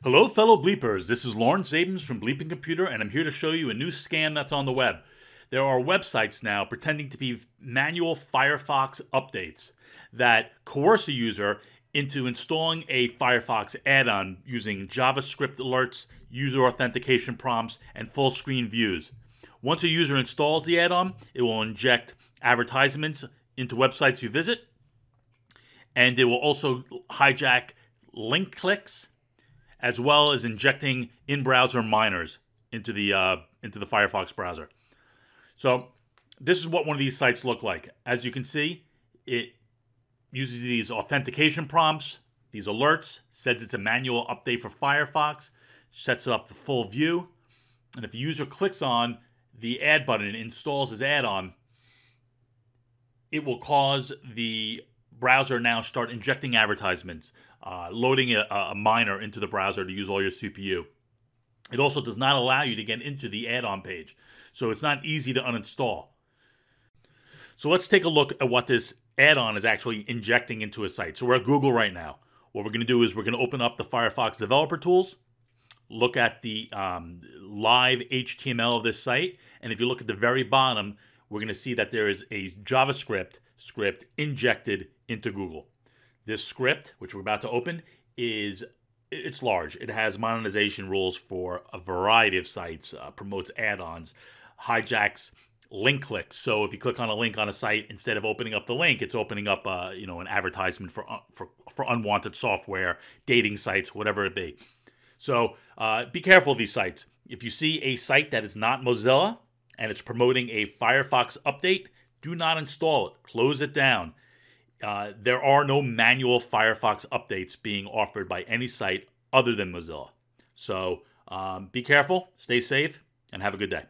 Hello, fellow bleepers. This is Lawrence Zabens from Bleeping Computer, and I'm here to show you a new scam that's on the web. There are websites now pretending to be manual Firefox updates that coerce a user into installing a Firefox add-on using JavaScript alerts, user authentication prompts, and full screen views. Once a user installs the add-on, it will inject advertisements into websites you visit, and it will also hijack link clicks, as well as injecting in-browser minors into the Firefox browser. So this is what one of these sites look like. As you can see, it uses these authentication prompts, these alerts, says it's a manual update for Firefox, sets up the full view, and if the user clicks on the add button and installs his add-on, it will cause the browser now start injecting advertisements, loading a miner into the browser to use all your CPU. It also does not allow you to get into the add-on page, so it's not easy to uninstall. So let's take a look at what this add-on is actually injecting into a site. So we're at Google right now. What we're going to do is we're going to open up the Firefox developer tools, look at the live HTML of this site, and if you look at the very bottom, we're going to see that there is a JavaScript script injected into Google. This script, which we're about to open, it's large. It has monetization rules for a variety of sites, promotes add-ons, hijacks link clicks. So if you click on a link on a site, instead of opening up the link, it's opening up an advertisement for unwanted software, dating sites, whatever it be. So be careful of these sites. If you see a site that is not Mozilla and it's promoting a Firefox update, do not install it. Close it down. There are no manual Firefox updates being offered by any site other than Mozilla. So be careful, stay safe, and have a good day.